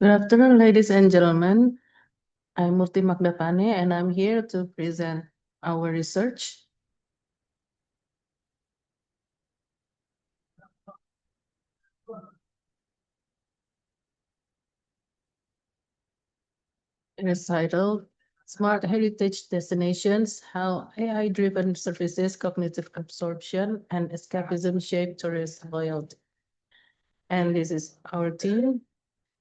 Good afternoon, ladies and gentlemen. I'm Murti Magdapane, and I'm here to present our research. It is titled Smart Heritage Destinations, How AI-Driven Services, Cognitive Absorption, and Escapism Shape Tourist Loyalty. And this is our team,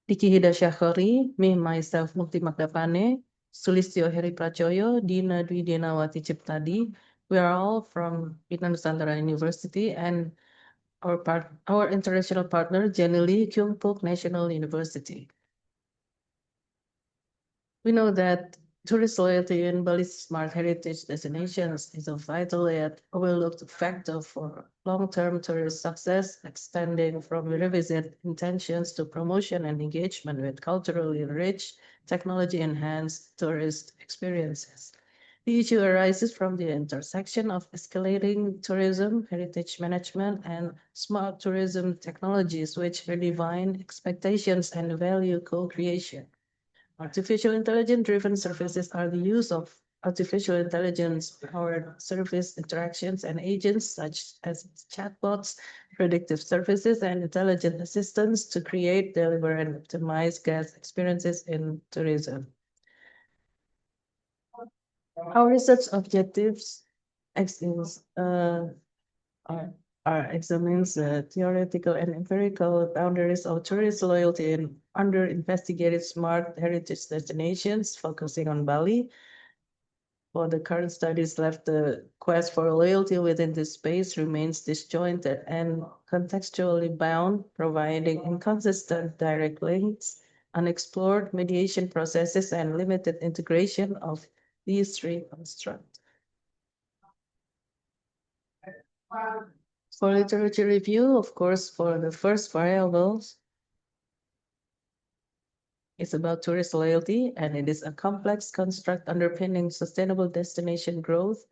Diki Hidasyakhori, me, myself, Murti Magdapane, Sulistyo Heri Prachoyo, Dina Dwi Dinawati Ciptadi. We are all from Bina Nusantara University, and our international partner, Jenny Lee, Kyungpook National University. We know that tourist loyalty in Bali's smart heritage destinations is a vital yet overlooked factor for long-term tourist success, extending from revisit intentions to promotion and engagement with culturally rich, technology-enhanced tourist experiences. The issue arises from the intersection of escalating tourism, heritage management, and smart tourism technologies, which redefine expectations and value co-creation. Artificial intelligence-driven services are the use of artificial intelligence-powered service interactions and agents such as chatbots, predictive services, and intelligent assistants to create, deliver, and optimize guest experiences in tourism. Our research objectives are, examines the theoretical and empirical boundaries of tourist loyalty in under-investigated smart heritage destinations, focusing on Bali. For the current studies left, the quest for loyalty within this space remains disjointed and contextually bound, providing inconsistent direct links, unexplored mediation processes, and limited integration of these three constructs. For literature review, of course, for the first variables, it's about tourist loyalty, and it is a complex construct underpinning sustainable destination growth,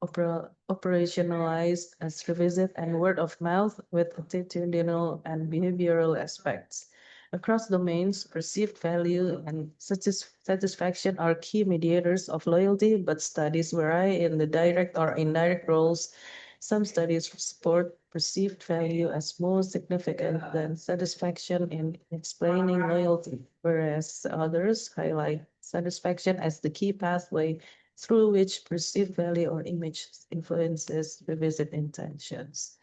operationalized as revisit and word of mouth with attitudinal and behavioral aspects. Across domains, perceived value and satisfaction are key mediators of loyalty, but studies vary in the direct or indirect roles. Some studies support perceived value as more significant than satisfaction in explaining loyalty, whereas others highlight satisfaction as the key pathway through which perceived value or image influences revisit intentions.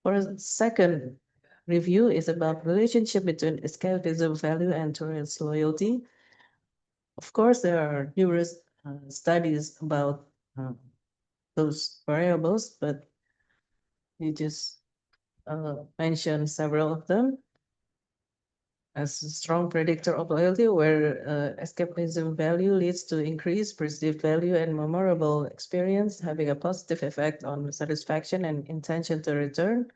For a second review is about relationship between escapism value and tourist loyalty. Of course, there are numerous studies about those variables, but you just mentioned several of them as a strong predictor of loyalty, where escapism value leads to increased perceived value and memorable experience, having a positive effect on satisfaction and intention to return.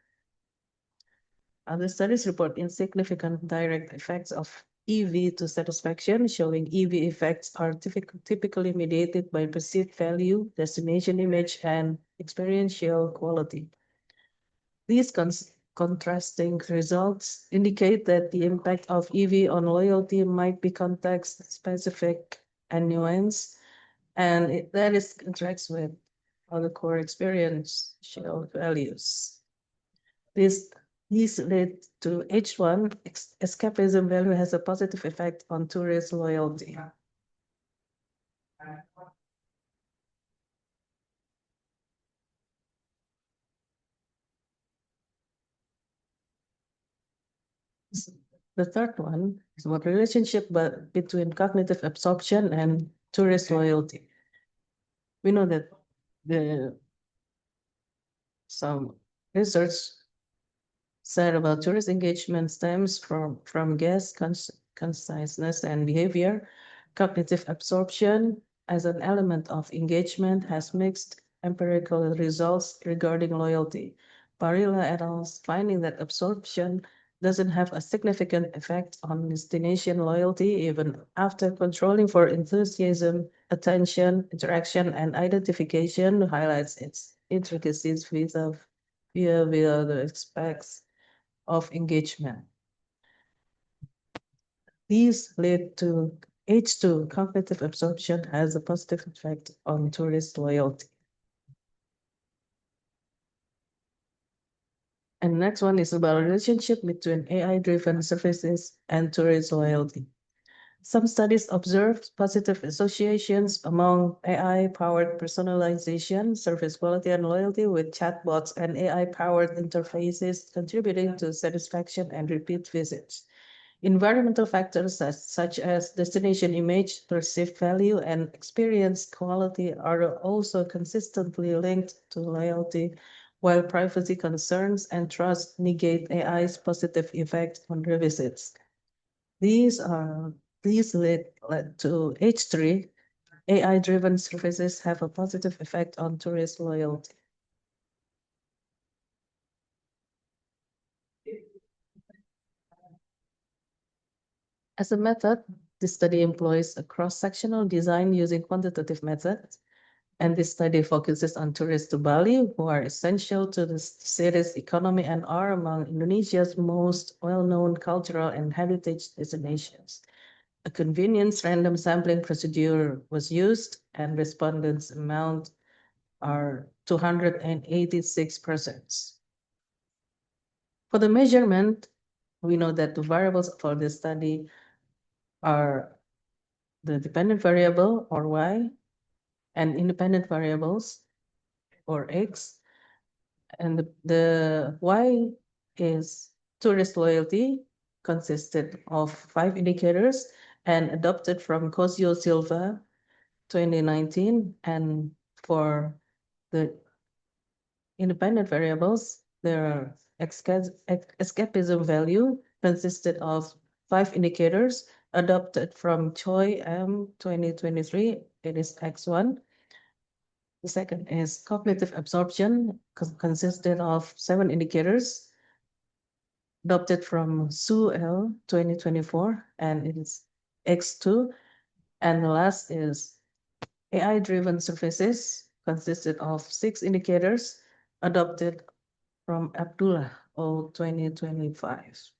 Other studies report insignificant direct effects of EV to satisfaction, showing EV effects are typically mediated by perceived value, destination image, and experiential quality. These contrasting results indicate that the impact of EV on loyalty might be context-specific and nuanced, and that is interacts with other core experiential values. These lead to H1, escapism value has a positive effect on tourist loyalty. The third one is about relationship between cognitive absorption and tourist loyalty. We know that some research said about tourist engagement stems from guest conciseness and behavior. Cognitive absorption as an element of engagement has mixed empirical results regarding loyalty. Barilla et al.'s finding that absorption doesn't have a significant effect on destination loyalty even after controlling for enthusiasm, attention, interaction, and identification highlights its intricacies via the aspects of engagement. These lead to H2 cognitive absorption has a positive effect on tourist loyalty. And next one is about relationship between AI-driven services and tourist loyalty. Some studies observed positive associations among AI-powered personalization, service quality, and loyalty with chatbots and AI-powered interfaces contributing to satisfaction and repeat visits. Environmental factors such as destination image, perceived value, and experience quality are also consistently linked to loyalty, while privacy concerns and trust negate AI's positive effect on revisits. These led to H3. AI-driven services have a positive effect on tourist loyalty. As a method, this study employs a cross-sectional design using quantitative methods, and this study focuses on tourists to Bali who are essential to the city's economy and are among Indonesia's most well-known cultural and heritage destinations. A convenience random sampling procedure was used, and respondents' amount are 286 persons. For the measurement, we know that the variables for this study are the dependent variable, or y, and independent variables, or x. And the y is tourist loyalty, consisted of 5 indicators and adopted from Cosio Silva 2019. And for the independent variables, there are escapism value consisted of 5 indicators adopted from Choi M 2023. It is X1. The second is cognitive absorption, consisted of 7 indicators adopted from Su L 2024, and it is X2. And the last is AI-driven services, consisted of 6 indicators adopted from Abdullah O 2025.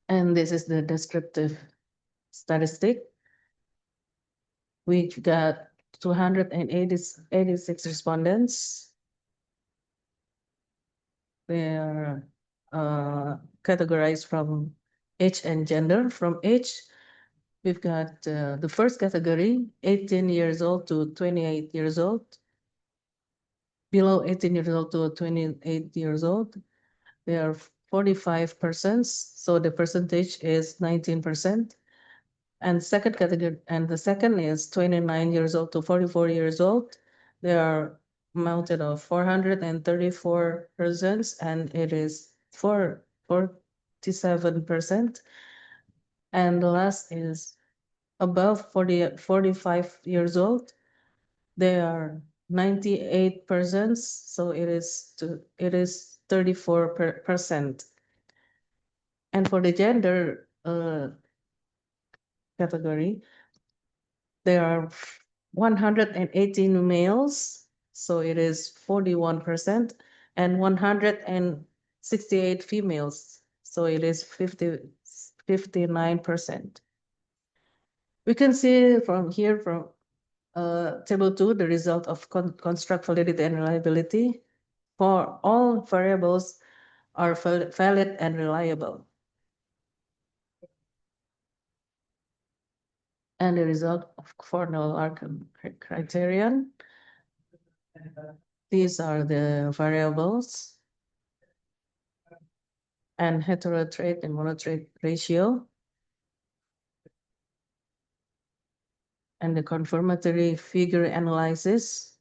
And this is the descriptive statistic. We got 286 respondents. They are categorized from age and gender. From age, we've got the first category, 18 years old to 28 years old. Below 18 years old to 28 years old, there are 45 persons, so the percentage is 19%. And second category, and the second is 29 years old to 44 years old. There are mounted of 434 persons, and it is 47%. And the last is above 45 years old. There are 98 persons, so it is 34%. And for the gender category, there are 118 males, so it is 41%, and 168 females, so it is 59%. We can see from here, from table 2, the result of construct validity and reliability. For all variables are valid and reliable. And the result of Cornell-Arkham criterion. These are the variables and heterotrait and monotrait ratio. And the confirmatory figure analysis.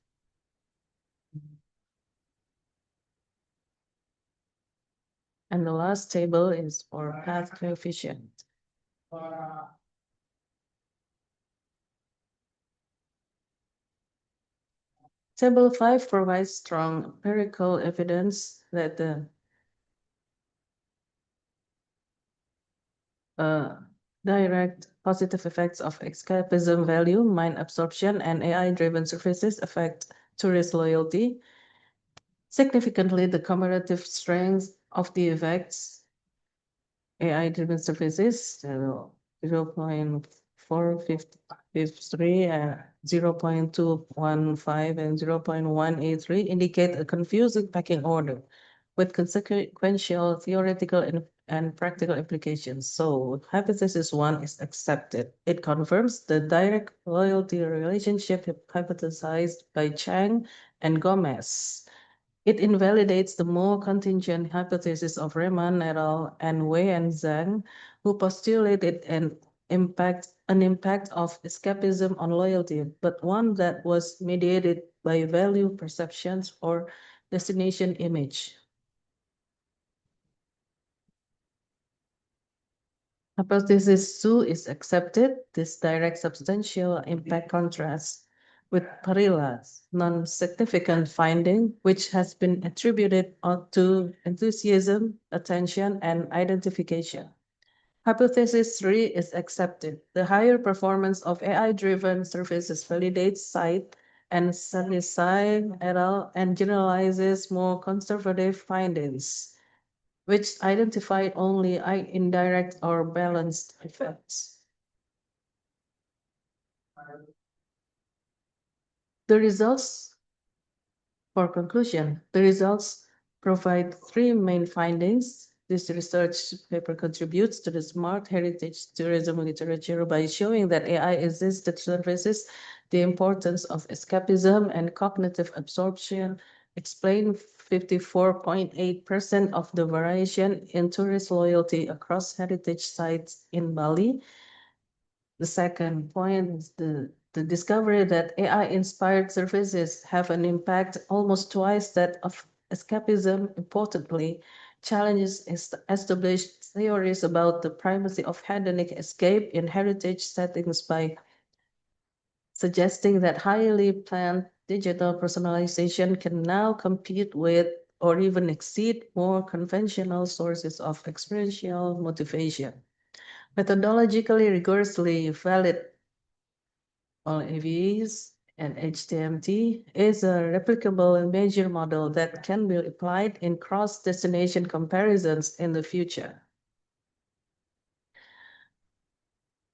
And the last table is for path coefficient. Table 5 provides strong empirical evidence that the direct positive effects of escapism value, mind absorption, and AI-driven services affect tourist loyalty. Significantly, the cumulative strength of the effects AI-driven services, 0.453 and 0.215 and 0.183 indicate a confusing pecking order with consequential theoretical and practical implications. So hypothesis one is accepted. It confirms the direct loyalty relationship hypothesized by Chang and Gomez. It invalidates the more contingent hypothesis of Riemann et al. And Wei and Zhang, who postulated an impact of escapism on loyalty, but one that was mediated by value perceptions or destination image. Hypothesis 2 is accepted. This direct substantial impact contrasts with Parilla's non-significant finding, which has been attributed to enthusiasm, attention, and identification. Hypothesis 3 is accepted. The higher performance of AI-driven services validates Site and Sanisai et al. And generalizes more conservative findings, which identified only indirect or balanced effects. The results, for conclusion, the results provide three main findings. This research paper contributes to the smart heritage tourism literature by showing that AI-assisted services, the importance of escapism and cognitive absorption, explain 54.8% of the variation in tourist loyalty across heritage sites in Bali. The second point is the discovery that AI-inspired services have an impact almost twice that of escapism. Importantly, challenges established theories about the primacy of hedonic escape in heritage settings by suggesting that highly planned digital personalization can now compete with or even exceed more conventional sources of experiential motivation. Methodologically rigorously valid all AVs and HTMT is a replicable measure model that can be applied in cross-destination comparisons in the future.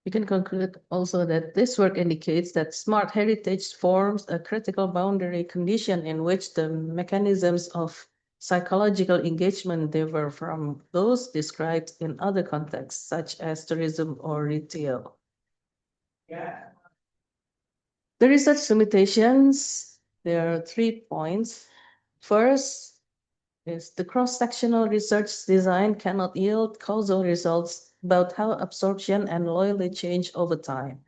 We can conclude also that this work indicates that smart heritage forms a critical boundary condition in which the mechanisms of psychological engagement differ from those described in other contexts, such as tourism or retail. The research limitations, there are 3 points. First is the cross-sectional research design cannot yield causal results about how absorption and loyalty change over time.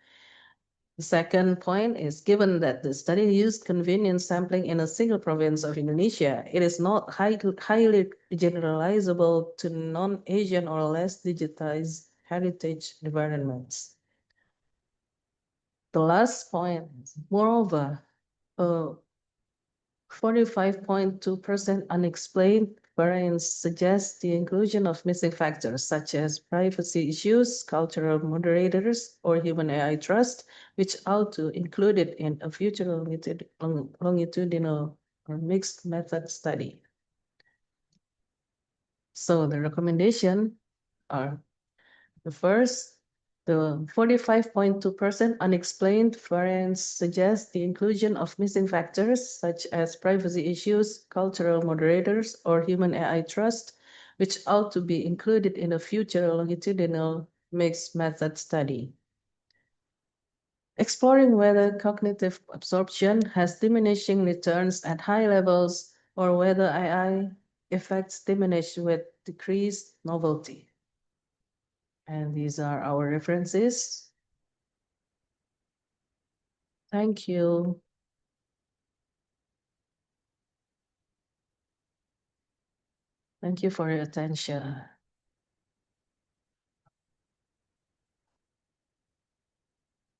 The second point is given that the study used convenience sampling in a single province of Indonesia, it is not highly generalizable to non-Asian or less digitized heritage environments. The last point is, moreover, 45.2% unexplained variance suggests the inclusion of missing factors such as privacy issues, cultural moderators, or human AI trust, which ought to included in a future longitudinal or mixed method study. So the recommendation are the first, the 45.2% unexplained variance suggests the inclusion of missing factors such as privacy issues, cultural moderators, or human AI trust, which ought to be included in a future longitudinal mixed method study. Exploring whether cognitive absorption has diminishing returns at high levels or whether AI effects diminish with decreased novelty. And these are our references. Thank you. Thank you for your attention.